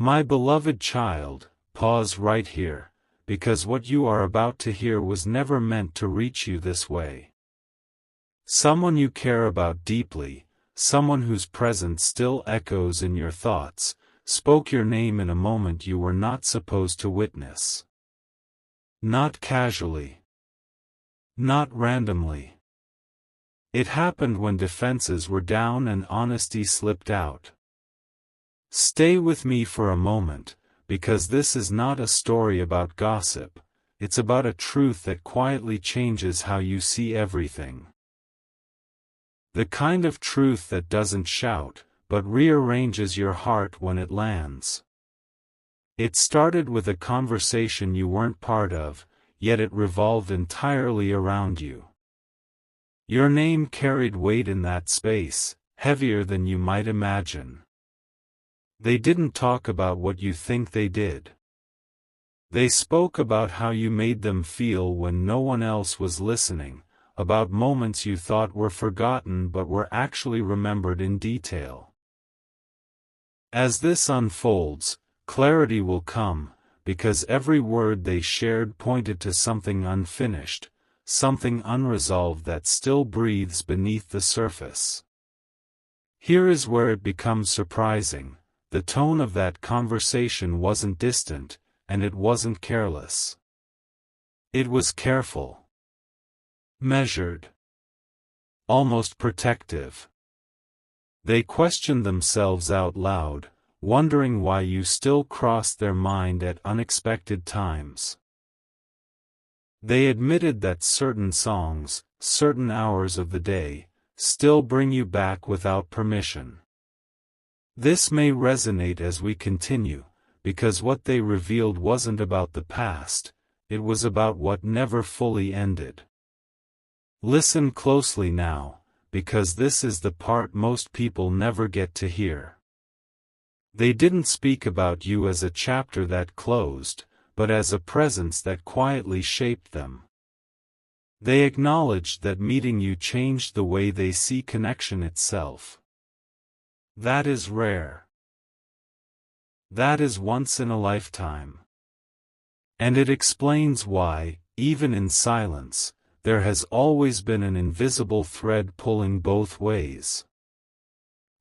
My beloved child, pause right here, because what you are about to hear was never meant to reach you this way. Someone you care about deeply, someone whose presence still echoes in your thoughts, spoke your name in a moment you were not supposed to witness. Not casually. Not randomly. It happened when defenses were down and honesty slipped out. Stay with me for a moment, because this is not a story about gossip, it's about a truth that quietly changes how you see everything. The kind of truth that doesn't shout, but rearranges your heart when it lands. It started with a conversation you weren't part of, yet it revolved entirely around you. Your name carried weight in that space, heavier than you might imagine. They didn't talk about what you think they did. They spoke about how you made them feel when no one else was listening, about moments you thought were forgotten but were actually remembered in detail. As this unfolds, clarity will come, because every word they shared pointed to something unfinished, something unresolved that still breathes beneath the surface. Here is where it becomes surprising. The tone of that conversation wasn't distant, and it wasn't careless. It was careful. Measured. Almost protective. They questioned themselves out loud, wondering why you still crossed their mind at unexpected times. They admitted that certain songs, certain hours of the day, still bring you back without permission. This may resonate as we continue, because what they revealed wasn't about the past, it was about what never fully ended. Listen closely now, because this is the part most people never get to hear. They didn't speak about you as a chapter that closed, but as a presence that quietly shaped them. They acknowledged that meeting you changed the way they see connection itself. That is rare. That is once in a lifetime. And it explains why, even in silence, there has always been an invisible thread pulling both ways.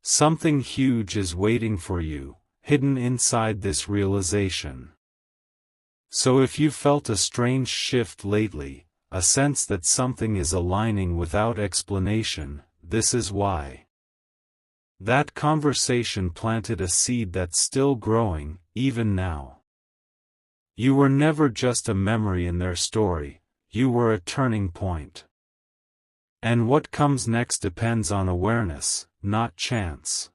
Something huge is waiting for you, hidden inside this realization. So if you felt a strange shift lately, a sense that something is aligning without explanation, this is why. That conversation planted a seed that's still growing, even now. You were never just a memory in their story, you were a turning point. And what comes next depends on awareness, not chance.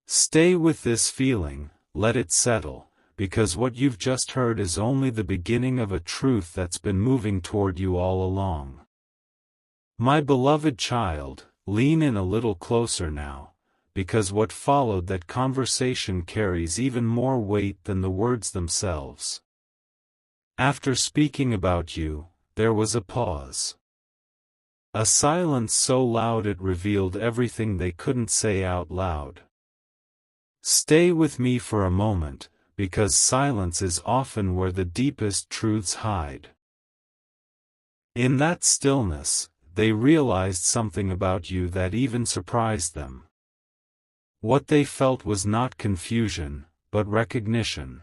Stay with this feeling, let it settle, because what you've just heard is only the beginning of a truth that's been moving toward you all along. My beloved child, lean in a little closer now, because what followed that conversation carries even more weight than the words themselves. After speaking about you, there was a pause. A silence so loud it revealed everything they couldn't say out loud. Stay with me for a moment, because silence is often where the deepest truths hide. In that stillness, they realized something about you that even surprised them. What they felt was not confusion, but recognition.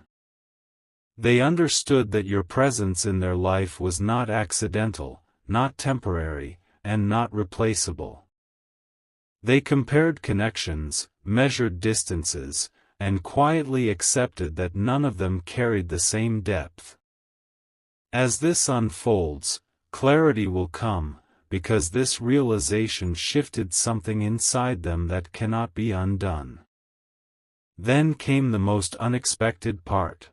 They understood that your presence in their life was not accidental, not temporary, and not replaceable. They compared connections, measured distances, and quietly accepted that none of them carried the same depth. As this unfolds, clarity will come, because this realization shifted something inside them that cannot be undone. Then came the most unexpected part.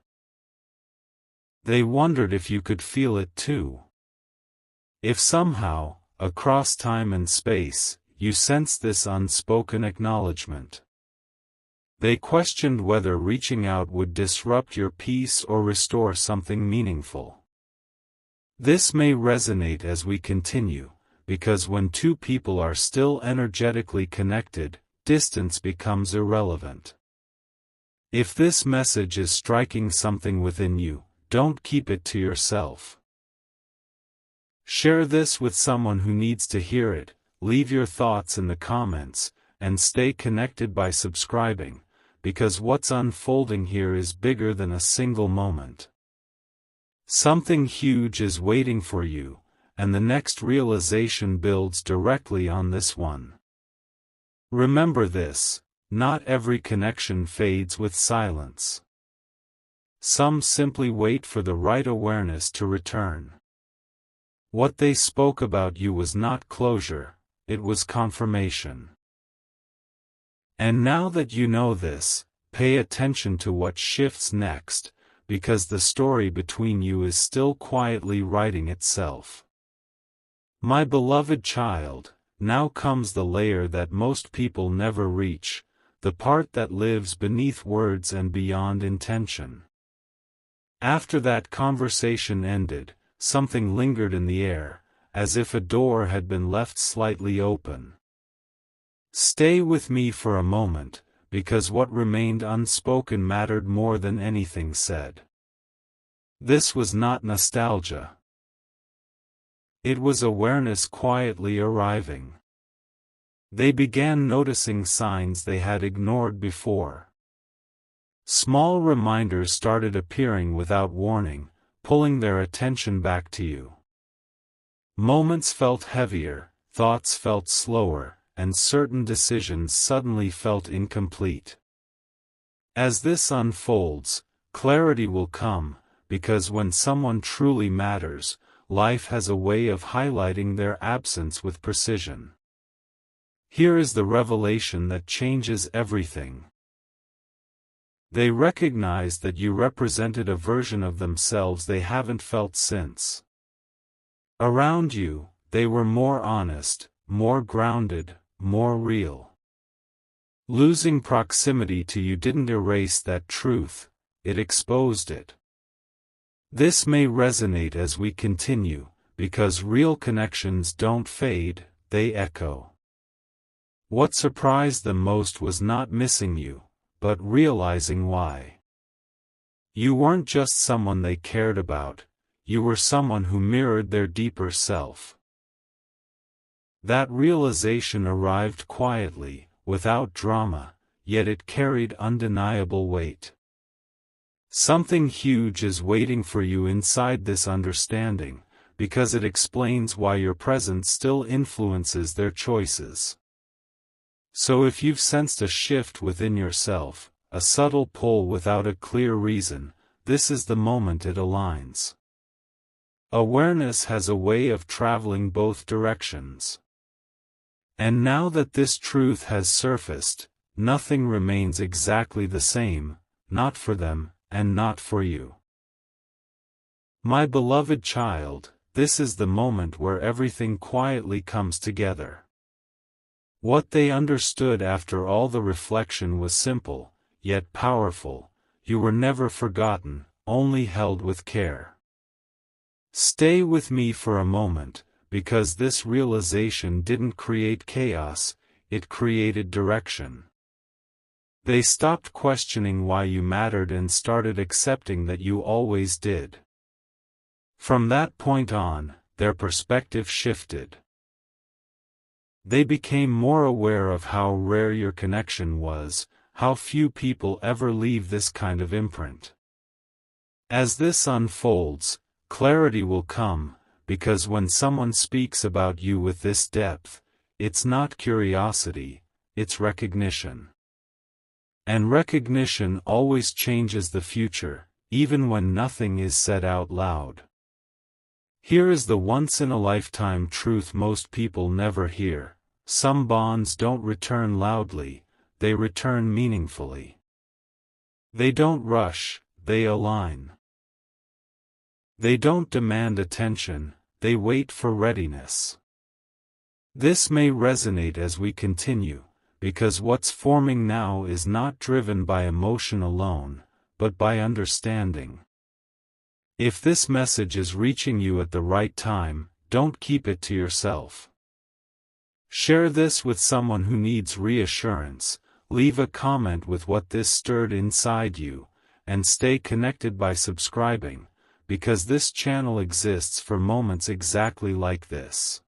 They wondered if you could feel it too. If somehow, across time and space, you sensed this unspoken acknowledgement. They questioned whether reaching out would disrupt your peace or restore something meaningful. This may resonate as we continue, because when two people are still energetically connected, distance becomes irrelevant. If this message is striking something within you, don't keep it to yourself. Share this with someone who needs to hear it. Leave your thoughts in the comments, and stay connected by subscribing, because what's unfolding here is bigger than a single moment. Something huge is waiting for you, and the next realization builds directly on this one. Remember this: not every connection fades with silence. Some simply wait for the right awareness to return. What they spoke about you was not closure, it was confirmation. And now that you know this, pay attention to what shifts next, because the story between you is still quietly writing itself. My beloved child, now comes the layer that most people never reach, the part that lives beneath words and beyond intention. After that conversation ended, something lingered in the air, as if a door had been left slightly open. Stay with me for a moment, because what remained unspoken mattered more than anything said. This was not nostalgia. It was awareness quietly arriving. They began noticing signs they had ignored before. Small reminders started appearing without warning, pulling their attention back to you. Moments felt heavier, thoughts felt slower, and certain decisions suddenly felt incomplete. As this unfolds, clarity will come, because when someone truly matters, life has a way of highlighting their absence with precision. Here is the revelation that changes everything. They recognized that you represented a version of themselves they haven't felt since. Around you, they were more honest, more grounded, more real. Losing proximity to you didn't erase that truth, it exposed it. This may resonate as we continue, because real connections don't fade, they echo. What surprised them most was not missing you, but realizing why. You weren't just someone they cared about, you were someone who mirrored their deeper self. That realization arrived quietly, without drama, yet it carried undeniable weight. Something huge is waiting for you inside this understanding, because it explains why your presence still influences their choices. So if you've sensed a shift within yourself, a subtle pull without a clear reason, this is the moment it aligns. Awareness has a way of traveling both directions. And now that this truth has surfaced, nothing remains exactly the same, not for them, and not for you. My beloved child, this is the moment where everything quietly comes together. What they understood after all the reflection was simple, yet powerful: you were never forgotten, only held with care. Stay with me for a moment, because this realization didn't create chaos, it created direction. They stopped questioning why you mattered and started accepting that you always did. From that point on, their perspective shifted. They became more aware of how rare your connection was, how few people ever leave this kind of imprint. As this unfolds, clarity will come, because when someone speaks about you with this depth, it's not curiosity, it's recognition. And recognition always changes the future, even when nothing is said out loud. Here is the once-in-a-lifetime truth most people never hear: some bonds don't return loudly, they return meaningfully. They don't rush, they align. They don't demand attention, they wait for readiness. This may resonate as we continue, because what's forming now is not driven by emotion alone, but by understanding. If this message is reaching you at the right time, don't keep it to yourself. Share this with someone who needs reassurance, Leave a comment with what this stirred inside you, and stay connected by subscribing, because this channel exists for moments exactly like this.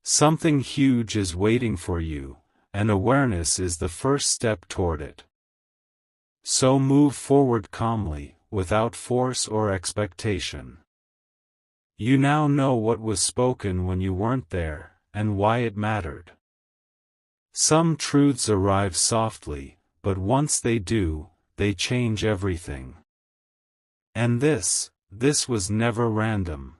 Something huge is waiting for you, and awareness is the first step toward it. So move forward calmly, without force or expectation. You now know what was spoken when you weren't there, and why it mattered. Some truths arrive softly, but once they do, they change everything. And this was never random.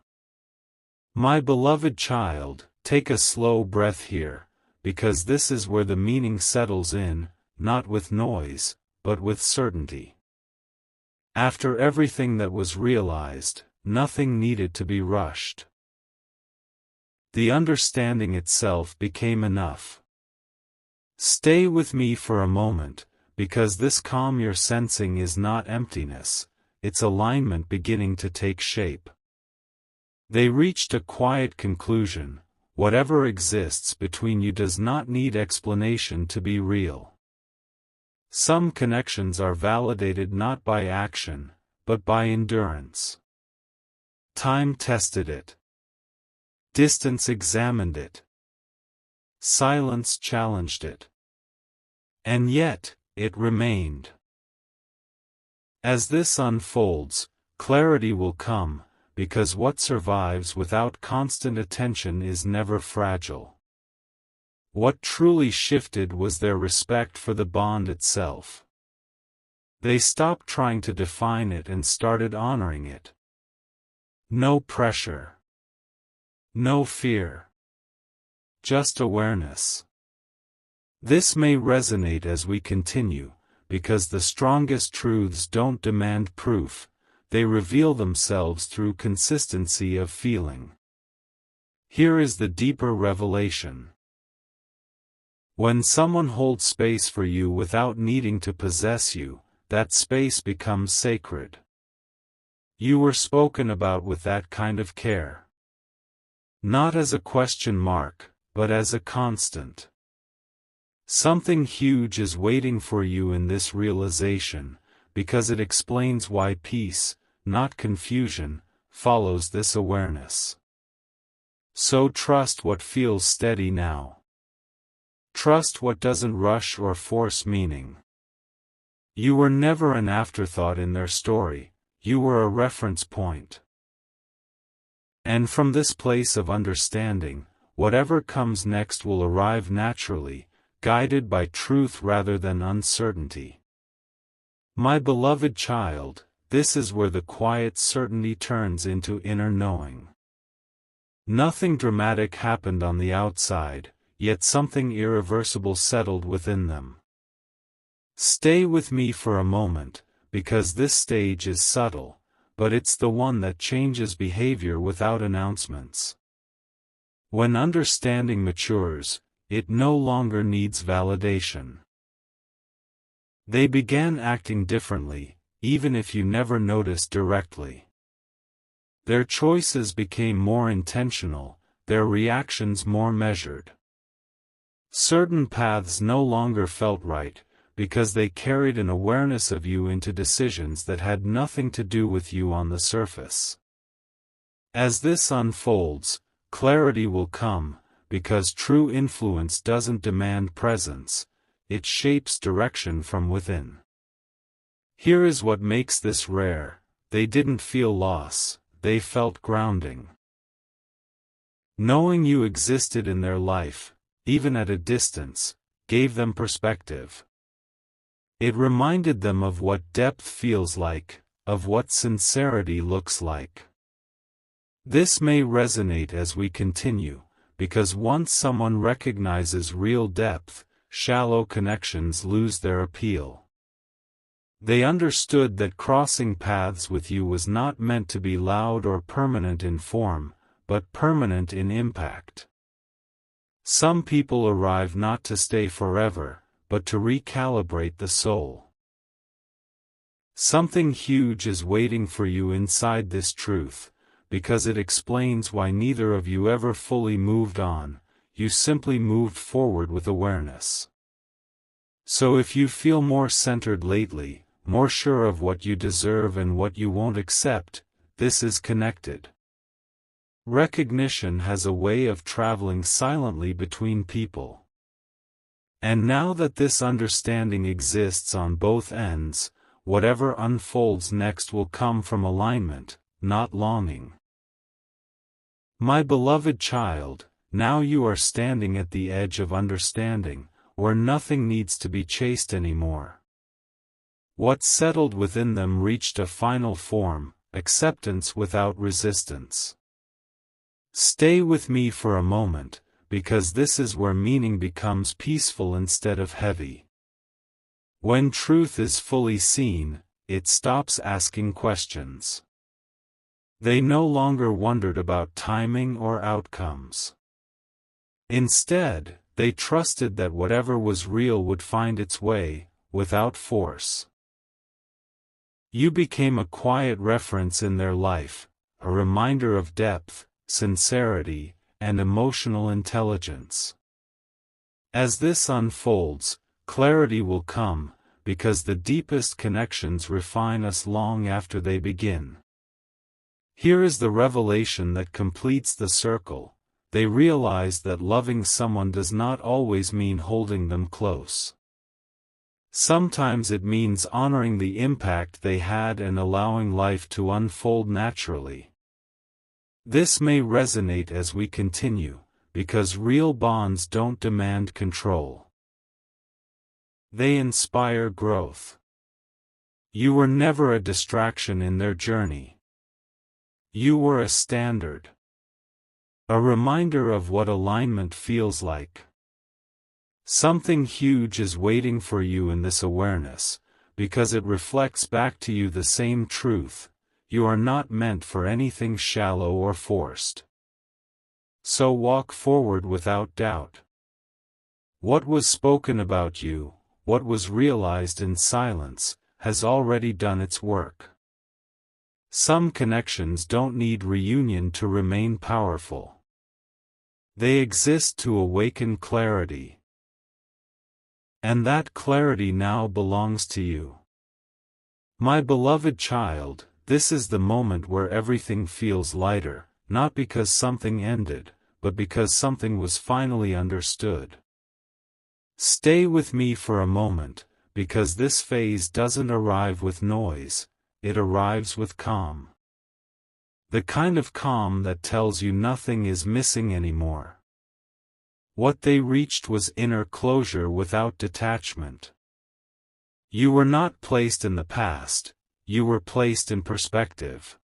My beloved child, take a slow breath here, because this is where the meaning settles in, not with noise, but with certainty. After everything that was realized, nothing needed to be rushed. The understanding itself became enough. Stay with me for a moment, because this calm you're sensing is not emptiness, it's alignment beginning to take shape. They reached a quiet conclusion: whatever exists between you does not need explanation to be real. Some connections are validated not by action, but by endurance. Time tested it. Distance examined it. Silence challenged it. And yet, it remained. As this unfolds, clarity will come, because what survives without constant attention is never fragile. What truly shifted was their respect for the bond itself. They stopped trying to define it and started honoring it. No pressure. No fear. Just awareness. This may resonate as we continue, because the strongest truths don't demand proof, they reveal themselves through consistency of feeling. Here is the deeper revelation. When someone holds space for you without needing to possess you, that space becomes sacred. You were spoken about with that kind of care. Not as a question mark, but as a constant. Something huge is waiting for you in this realization, because it explains why peace, not confusion, follows this awareness. So trust what feels steady now. Trust what doesn't rush or force meaning. You were never an afterthought in their story, you were a reference point. And from this place of understanding, whatever comes next will arrive naturally, guided by truth rather than uncertainty. My beloved child, this is where the quiet certainty turns into inner knowing. Nothing dramatic happened on the outside, yet something irreversible settled within them. Stay with me for a moment, because this stage is subtle, but it's the one that changes behavior without announcements. When understanding matures, it no longer needs validation. They began acting differently, even if you never noticed directly. Their choices became more intentional, their reactions more measured. Certain paths no longer felt right, because they carried an awareness of you into decisions that had nothing to do with you on the surface. As this unfolds, clarity will come, because true influence doesn't demand presence, it shapes direction from within. Here is what makes this rare: they didn't feel loss, they felt grounding. Knowing you existed in their life, even at a distance, gave them perspective. It reminded them of what depth feels like, of what sincerity looks like. This may resonate as we continue, because once someone recognizes real depth, shallow connections lose their appeal. They understood that crossing paths with you was not meant to be loud or permanent in form, but permanent in impact. Some people arrive not to stay forever, but to recalibrate the soul. Something huge is waiting for you inside this truth, because it explains why neither of you ever fully moved on, you simply moved forward with awareness. So if you feel more centered lately, more sure of what you deserve and what you won't accept, this is connected. Recognition has a way of traveling silently between people. And now that this understanding exists on both ends, whatever unfolds next will come from alignment, not longing. My beloved child, now you are standing at the edge of understanding, where nothing needs to be chased anymore. What settled within them reached a final form, acceptance without resistance. Stay with me for a moment, because this is where meaning becomes peaceful instead of heavy. When truth is fully seen, it stops asking questions. They no longer wondered about timing or outcomes. Instead, they trusted that whatever was real would find its way, without force. You became a quiet reference in their life, a reminder of depth, sincerity, and emotional intelligence. As this unfolds, clarity will come, because the deepest connections refine us long after they begin. Here is the revelation that completes the circle. They realized that loving someone does not always mean holding them close. Sometimes it means honoring the impact they had and allowing life to unfold naturally. This may resonate as we continue, because real bonds don't demand control. They inspire growth. You were never a distraction in their journey. You were a standard. A reminder of what alignment feels like. Something huge is waiting for you in this awareness, because it reflects back to you the same truth: you are not meant for anything shallow or forced. So walk forward without doubt. What was spoken about you, what was realized in silence, has already done its work. Some connections don't need reunion to remain powerful. They exist to awaken clarity. And that clarity now belongs to you. My beloved child, this is the moment where everything feels lighter, not because something ended, but because something was finally understood. Stay with me for a moment, because this phase doesn't arrive with noise, it arrives with calm. The kind of calm that tells you nothing is missing anymore. What they reached was inner closure without detachment. You were not placed in the past, you were placed in perspective.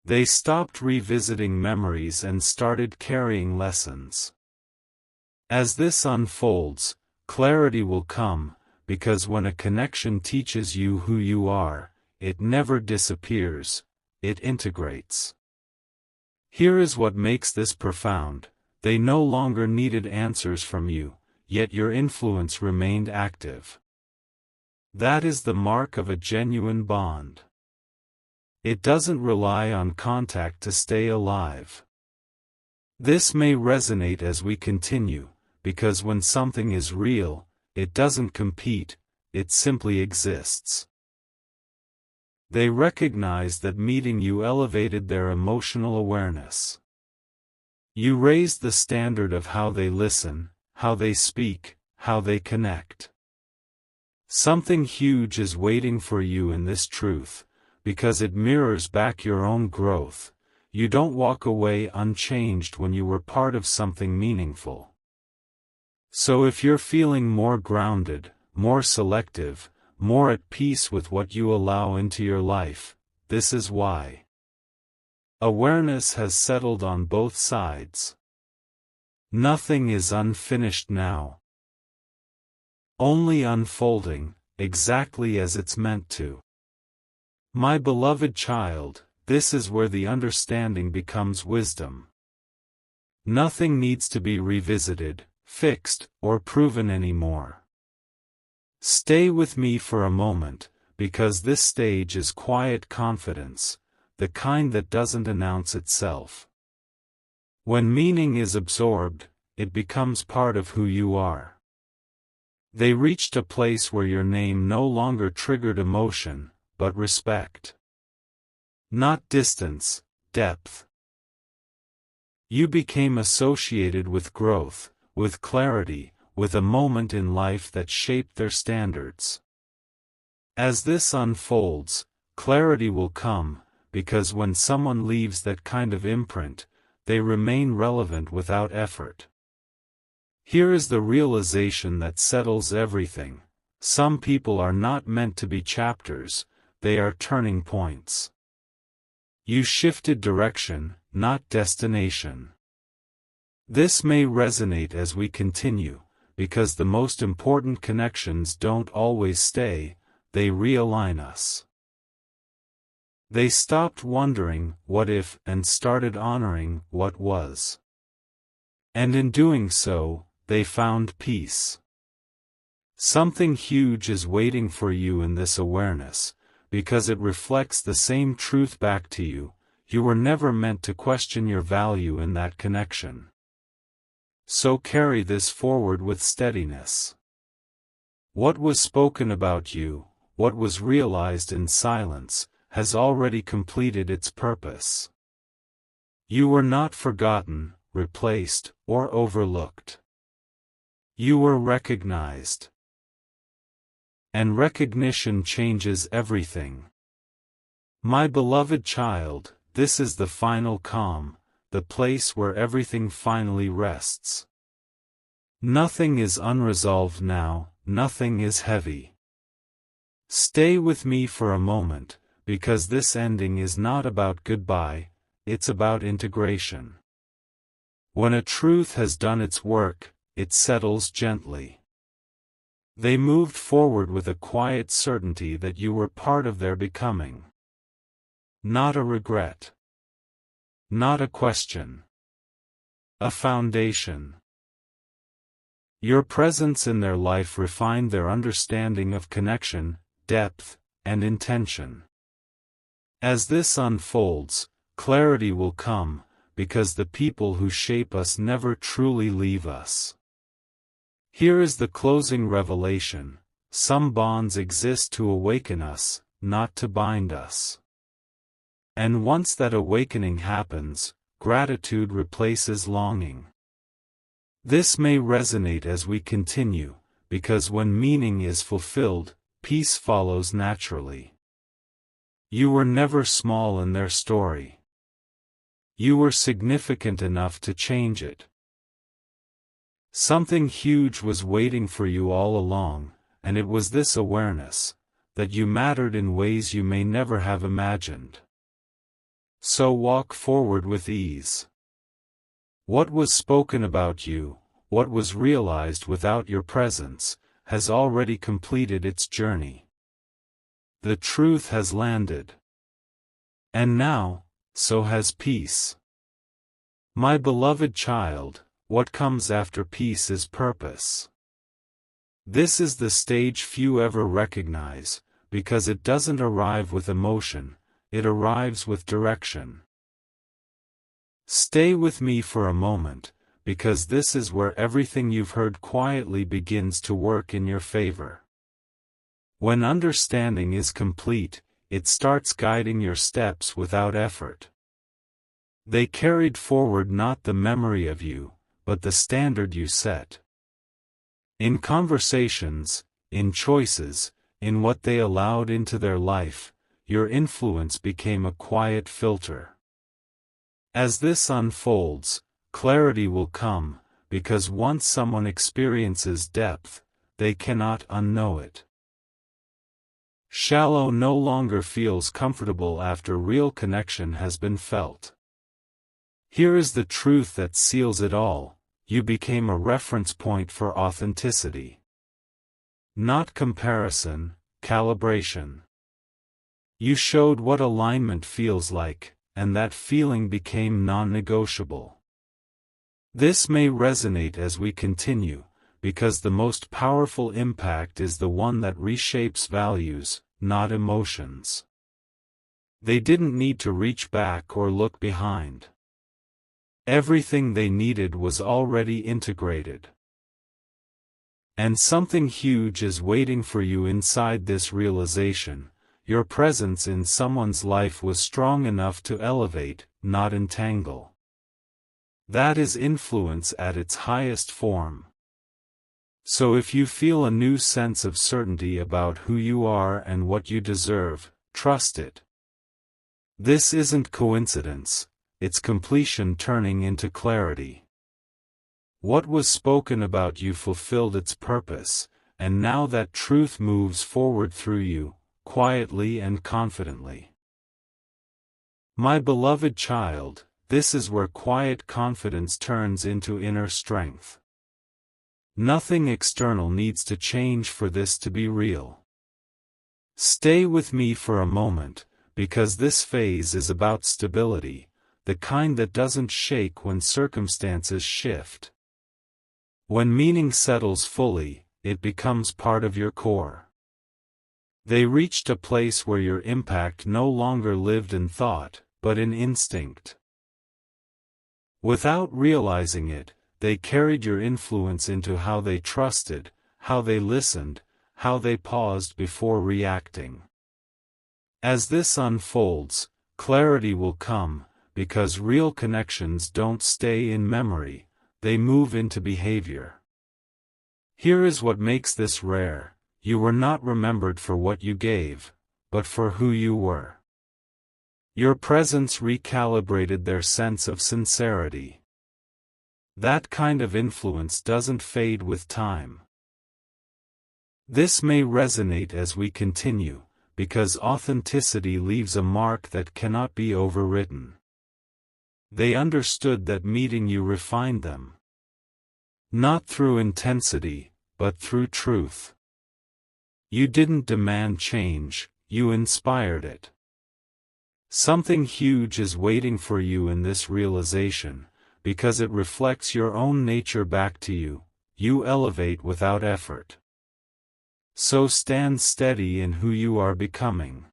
They stopped revisiting memories and started carrying lessons. As this unfolds, clarity will come, because when a connection teaches you who you are, it never disappears, it integrates. Here is what makes this profound. They no longer needed answers from you, yet your influence remained active. That is the mark of a genuine bond. It doesn't rely on contact to stay alive. This may resonate as we continue, because when something is real, it doesn't compete, it simply exists. They recognized that meeting you elevated their emotional awareness. You raised the standard of how they listen, how they speak, how they connect. Something huge is waiting for you in this truth, because it mirrors back your own growth. You don't walk away unchanged when you were part of something meaningful. So if you're feeling more grounded, more selective, more at peace with what you allow into your life, this is why. Awareness has settled on both sides. Nothing is unfinished now. Only unfolding, exactly as it's meant to. My beloved child, this is where the understanding becomes wisdom. Nothing needs to be revisited, fixed, or proven anymore. Stay with me for a moment, because this stage is quiet confidence, the kind that doesn't announce itself. When meaning is absorbed, it becomes part of who you are. They reached a place where your name no longer triggered emotion, but respect. Not distance, depth. You became associated with growth, with clarity, with a moment in life that shaped their standards. As this unfolds, clarity will come, because when someone leaves that kind of imprint, they remain relevant without effort. Here is the realization that settles everything. Some people are not meant to be chapters, they are turning points. You shifted direction, not destination. This may resonate as we continue, because the most important connections don't always stay, they realign us. They stopped wondering, what if, and started honoring, what was. And in doing so, they found peace. Something huge is waiting for you in this awareness, because it reflects the same truth back to you. You were never meant to question your value in that connection. So carry this forward with steadiness. What was spoken about you, what was realized in silence, has already completed its purpose. You were not forgotten, replaced, or overlooked. You were recognized. And recognition changes everything. My beloved child, this is the final calm, the place where everything finally rests. Nothing is unresolved now, nothing is heavy. Stay with me for a moment, because this ending is not about goodbye, it's about integration. When a truth has done its work, it settles gently. They moved forward with a quiet certainty that you were part of their becoming. Not a regret. Not a question. A foundation. Your presence in their life refined their understanding of connection, depth, and intention. As this unfolds, clarity will come, because the people who shape us never truly leave us. Here is the closing revelation: some bonds exist to awaken us, not to bind us. And once that awakening happens, gratitude replaces longing. This may resonate as we continue, because when meaning is fulfilled, peace follows naturally. You were never small in their story. You were significant enough to change it. Something huge was waiting for you all along, and it was this awareness, that you mattered in ways you may never have imagined. So walk forward with ease. What was spoken about you, what was realized without your presence, has already completed its journey. The truth has landed. And now, so has peace. My beloved child, what comes after peace is purpose. This is the stage few ever recognize, because it doesn't arrive with emotion, it arrives with direction. Stay with me for a moment, because this is where everything you've heard quietly begins to work in your favor. When understanding is complete, it starts guiding your steps without effort. They carried forward not the memory of you, but the standard you set. In conversations, in choices, in what they allowed into their life, your influence became a quiet filter. As this unfolds, clarity will come, because once someone experiences depth, they cannot unknow it. Shallow no longer feels comfortable after real connection has been felt. Here is the truth that seals it all: you became a reference point for authenticity. Not comparison, calibration. You showed what alignment feels like, and that feeling became non-negotiable. This may resonate as we continue, because the most powerful impact is the one that reshapes values, not emotions. They didn't need to reach back or look behind. Everything they needed was already integrated. And something huge is waiting for you inside this realization. Your presence in someone's life was strong enough to elevate, not entangle. That is influence at its highest form. So if you feel a new sense of certainty about who you are and what you deserve, trust it. This isn't coincidence, it's completion turning into clarity. What was spoken about you fulfilled its purpose, and now that truth moves forward through you, quietly and confidently. My beloved child, this is where quiet confidence turns into inner strength. Nothing external needs to change for this to be real. Stay with me for a moment, because this phase is about stability, the kind that doesn't shake when circumstances shift. When meaning settles fully, it becomes part of your core. They reached a place where your impact no longer lived in thought, but in instinct. Without realizing it, they carried your influence into how they trusted, how they listened, how they paused before reacting. As this unfolds, clarity will come, because real connections don't stay in memory, they move into behavior. Here is what makes this rare: you were not remembered for what you gave, but for who you were. Your presence recalibrated their sense of sincerity. That kind of influence doesn't fade with time. This may resonate as we continue, because authenticity leaves a mark that cannot be overwritten. They understood that meeting you refined them. Not through intensity, but through truth. You didn't demand change, you inspired it. Something huge is waiting for you in this realization, because it reflects your own nature back to you. You elevate without effort. So stand steady in who you are becoming.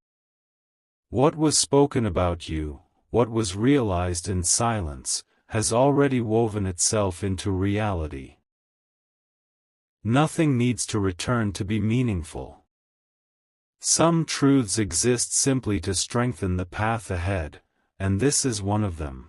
What was spoken about you, what was realized in silence, has already woven itself into reality. Nothing needs to return to be meaningful. Some truths exist simply to strengthen the path ahead, and this is one of them.